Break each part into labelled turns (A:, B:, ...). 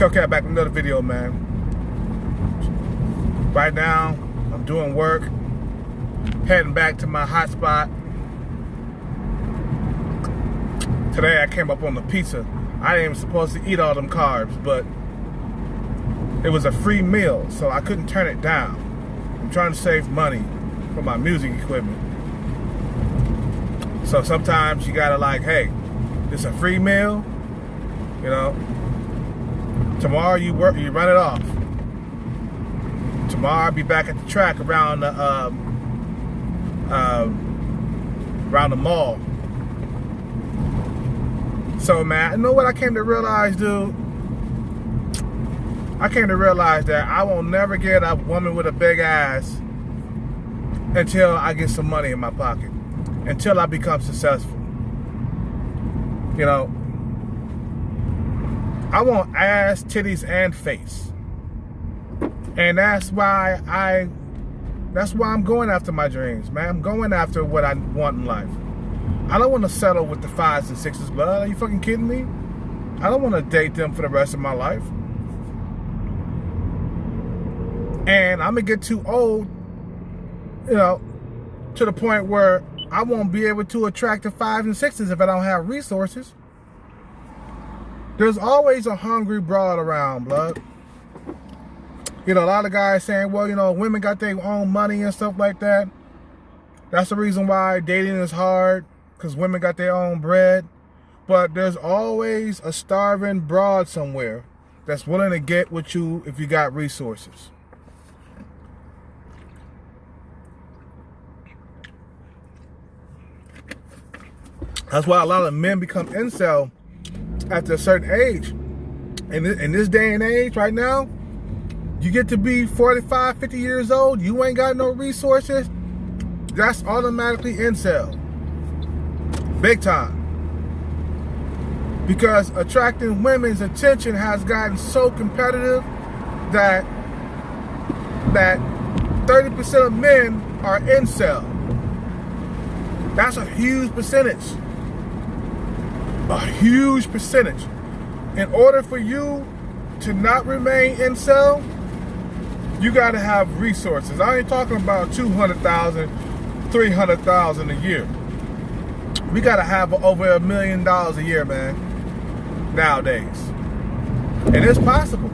A: Hellcat back with another video, man. Right now, I'm doing work, heading back to my hotspot. Today I came up on the pizza. I ain't even supposed to eat all them carbs, but it was a free meal, so I couldn't turn it down. I'm trying to save money for my music equipment. So sometimes you gotta like, hey, it's a free meal, you know. Tomorrow you run it off. Tomorrow I'll be back at the track around the mall. So man, you know what I came to realize, dude? I came to realize that I will never get a woman with a big ass until I get some money in my pocket, until I become successful. You know, I want ass, titties, and face. And that's why I'm going after my dreams, man. I'm going after what I want in life. I don't want to settle with the 5s and 6s, blood. Are you fucking kidding me? I don't want to date them for the rest of my life. And I'm going to get too old, you know, to the point where I won't be able to attract the 5s and 6s if I don't have resources. There's always a hungry broad around, blood. You know, a lot of guys saying, well, you know, women got their own money and stuff like that. That's the reason why dating is hard, because women got their own bread. But there's always a starving broad somewhere that's willing to get with you if you got resources. That's why a lot of men become incel after a certain age. In this day and age right now, you get to be 45, 50 years old, you ain't got no resources, that's automatically incel. Big time. Because attracting women's attention has gotten so competitive that 30% of men are incel. That's a huge percentage. A huge percentage. In order for you to not remain incel, you gotta have resources. I ain't talking about 200,000, 300,000 a year. We gotta have over $1 million a year, man, nowadays. And it's possible.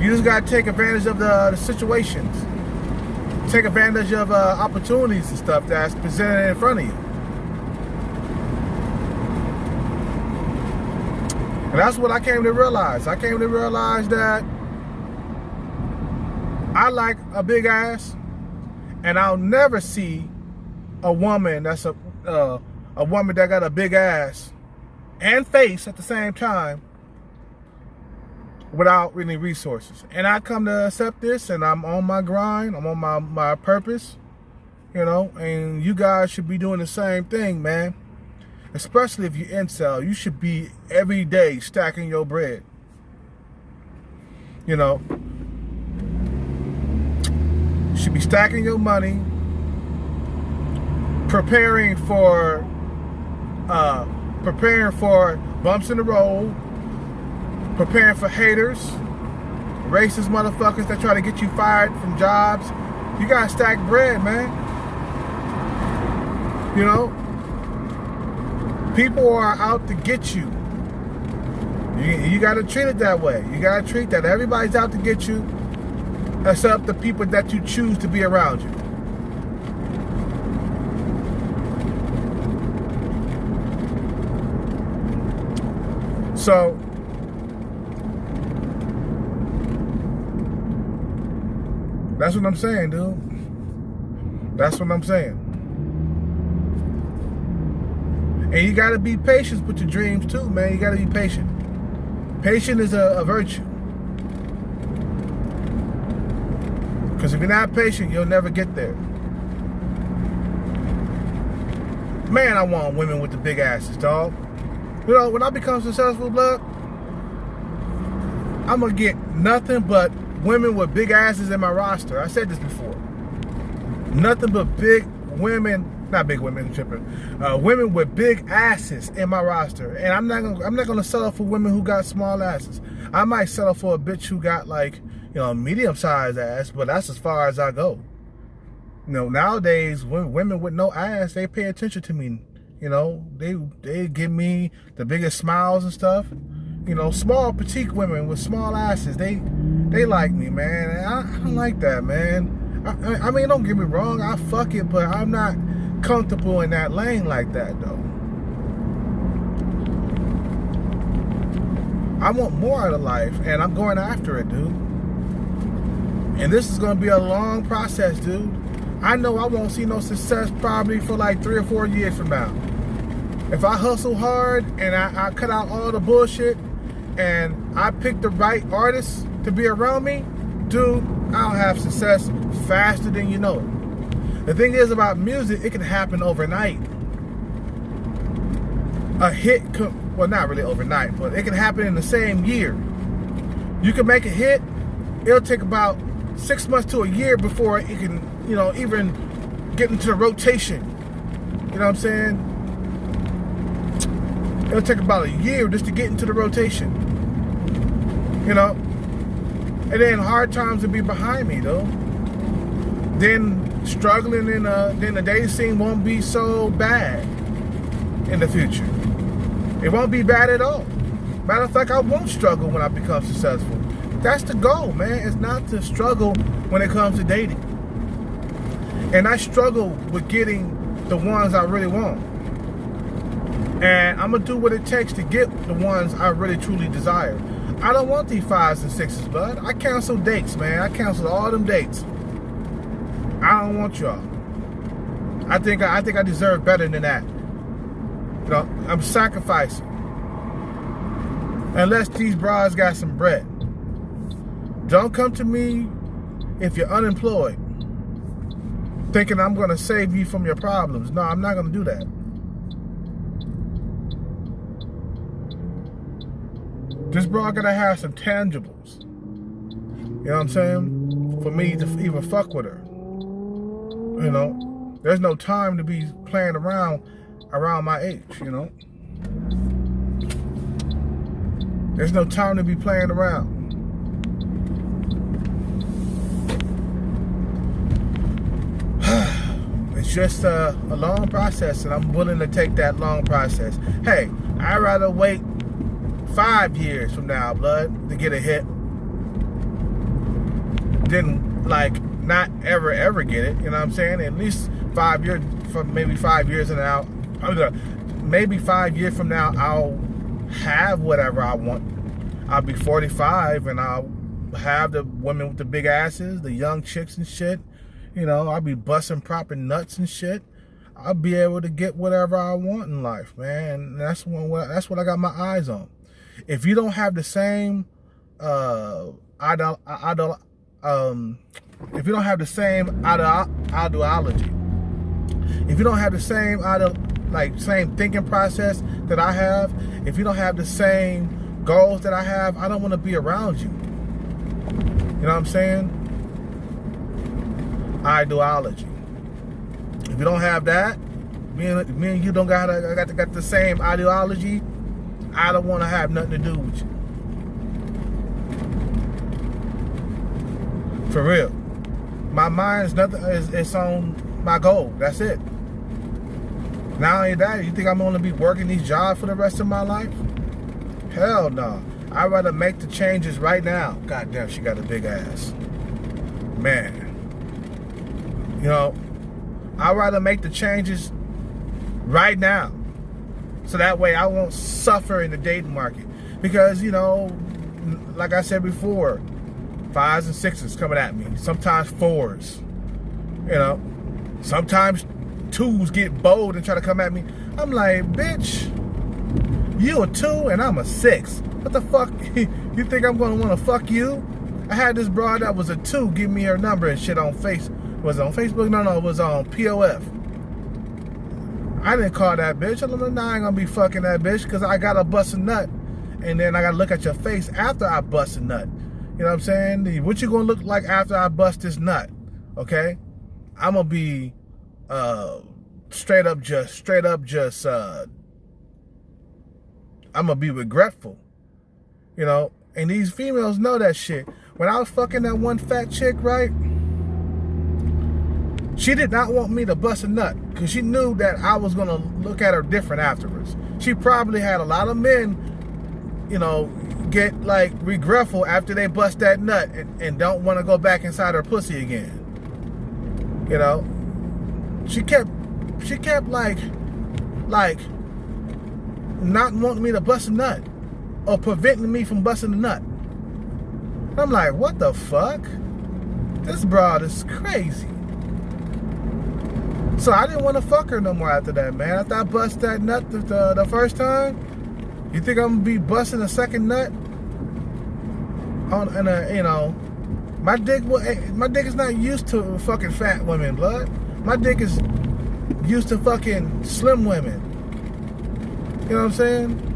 A: You just gotta take advantage of the situations. Take advantage of opportunities and stuff that's presented in front of you. And that's what I came to realize. I came to realize that I like a big ass, and I'll never see a woman that's a woman that got a big ass and face at the same time without any resources. And I come to accept this, and I'm on my grind. I'm on my purpose, you know. And you guys should be doing the same thing, man. Especially if you're incel, you should be every day stacking your bread. You know, you should be stacking your money, preparing for bumps in the road, preparing for haters, racist motherfuckers that try to get you fired from jobs. You gotta stack bread, man. You know, people are out to get you. You gotta treat it that way. You gotta treat that. Everybody's out to get you, except the people that you choose to be around you. So, that's what I'm saying, dude. That's what I'm saying. And you gotta be patient with your dreams too, man. You gotta be patient. Patience is a virtue. Because if you're not patient, you'll never get there. Man, I want women with the big asses, dog. You know, when I become successful, blood, I'm gonna get nothing but women with big asses in my roster. I said this before. Nothing but big women not big women, I'm tripping. Women with big asses in my roster, and I'm not gonna settle for women who got small asses. I might settle for a bitch who got like, you know, medium-sized ass, but that's as far as I go. You know, nowadays women with no ass, they pay attention to me. You know, they give me the biggest smiles and stuff. You know, small petite women with small asses, they like me, man. I don't like that, man. I mean, don't get me wrong, I fuck it, but I'm not comfortable in that lane like that, though. I want more out of life, and I'm going after it, dude. And this is going to be a long process, dude. I know I won't see no success probably for like 3 or 4 years from now. If I hustle hard and I cut out all the bullshit and I pick the right artists to be around me, dude, I'll have success faster than you know it. The thing is about music, it can happen overnight. A hit, well, not really overnight, but it can happen in the same year. You can make a hit, it'll take about 6 months to a year before it can, you know, even get into the rotation. You know what I'm saying? It'll take about a year just to get into the rotation. You know? And then hard times will be behind me, though. Then struggling then the dating scene won't be so bad in the future. It won't be bad at all. Matter of fact, I won't struggle when I become successful. That's the goal, man. It's not to struggle when it comes to dating. And I struggle with getting the ones I really want. And I'm going to do what it takes to get the ones I really truly desire. I don't want these 5s and 6s, bud. I canceled dates, man. I canceled all them dates. I don't want y'all. I think I deserve better than that. You know, I'm sacrificing. Unless these bras got some bread. Don't come to me if you're unemployed, thinking I'm going to save you from your problems. No, I'm not going to do that. This bra gotta have some tangibles. You know what I'm saying? For me to even fuck with her. You know? There's no time to be playing around my age, you know? There's no time to be playing around. It's just a long process, and I'm willing to take that long process. Hey, I'd rather wait 5 years from now, blood, to get a hit than like not ever get it. You know what I'm saying? At least 5 years, from maybe 5 years and now, maybe 5 years from now, I'll have whatever I want. I'll be 45 and I'll have the women with the big asses, the young chicks and shit. You know, I'll be busting proper nuts and shit. I'll be able to get whatever I want in life, man. And that's what I got my eyes on. If you don't have the same ideology, if you don't have the same same thinking process that I have, if you don't have the same goals that I have, I don't want to be around you. You know what I'm saying? Ideology. If you don't have that, me and you don't got the same ideology, I don't want to have nothing to do with you. For real. My mind's nothing. It's on my goal. That's it. Not only that, you think I'm going to be working these jobs for the rest of my life? Hell no. I'd rather make the changes right now. God damn, she got a big ass. Man. You know, I'd rather make the changes right now. So that way I won't suffer in the dating market. Because, you know, like I said before, 5s and 6s coming at me. Sometimes 4s. You know, sometimes 2s get bold and try to come at me. I'm like, bitch, you a 2 and I'm a 6. What the fuck? You think I'm going to want to fuck you? I had this broad that was a 2 give me her number and shit on Was it on Facebook? No, it was on POF. I didn't call that bitch. I'm like, nah, I ain't gonna be fucking that bitch because I gotta bust a nut. And then I gotta look at your face after I bust a nut. You know what I'm saying? What you gonna look like after I bust this nut? Okay? I'm gonna be straight up just I'm gonna be regretful, you know. And these females know that shit. When I was fucking that one fat chick, right, she did not want me to bust a nut because she knew that I was gonna look at her different afterwards. She probably had a lot of men, you know, get like regretful after they bust that nut and don't want to go back inside her pussy again. You know, she kept like not wanting me to bust a nut or preventing me from busting a nut. I'm like, what the fuck? This broad is crazy. So I didn't want to fuck her no more after that, man. After I bust that nut the first time, you think I'm gonna be busting a second nut? On you know, my dick is not used to fucking fat women, blood. My dick is used to fucking slim women. You know what I'm saying?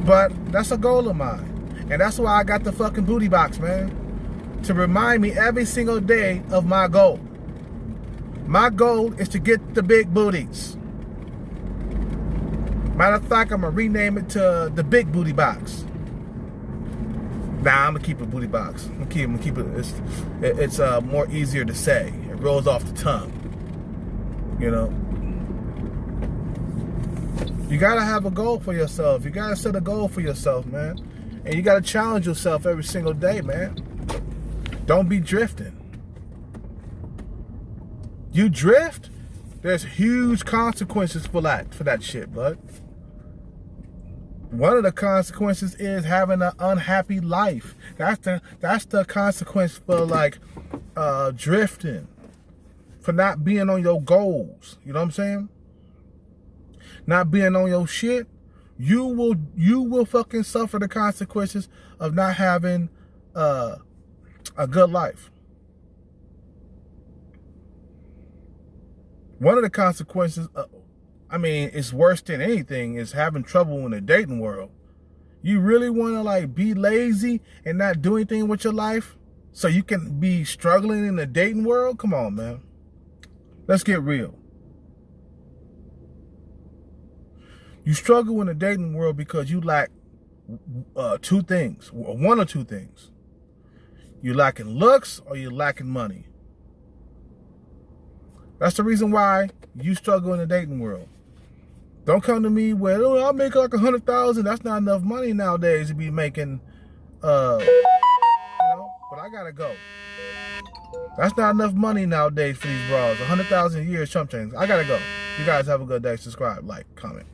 A: But that's a goal of mine. And that's why I got the fucking booty box, man. To remind me every single day of my goal. My goal is to get the big booties. Matter of fact, I'm going to rename it to the big booty box. Nah, I'm going to keep a booty box. I'm going to keep it. It's more easier to say. It rolls off the tongue. You know? You got to have a goal for yourself. You got to set a goal for yourself, man. And you got to challenge yourself every single day, man. Don't be drifting. You drift, there's huge consequences for that shit, bud. One of the consequences is having an unhappy life. That's the consequence for like drifting, for not being on your goals. You know what I'm saying? Not being on your shit, you will fucking suffer the consequences of not having a good life. One of the consequences, it's worse than anything, is having trouble in the dating world. You really want to like be lazy and not do anything with your life so you can be struggling in the dating world? Come on, man. Let's get real. You struggle in the dating world because you lack two things, one or two things. You lacking looks or you lacking money. That's the reason why you struggle in the dating world. Don't come to me with, oh, I'll make like 100,000. That's not enough money nowadays to be making, you know, but I gotta go. That's not enough money nowadays for these bras. 100,000 a year is chump change. I gotta go. You guys have a good day. Subscribe, like, comment.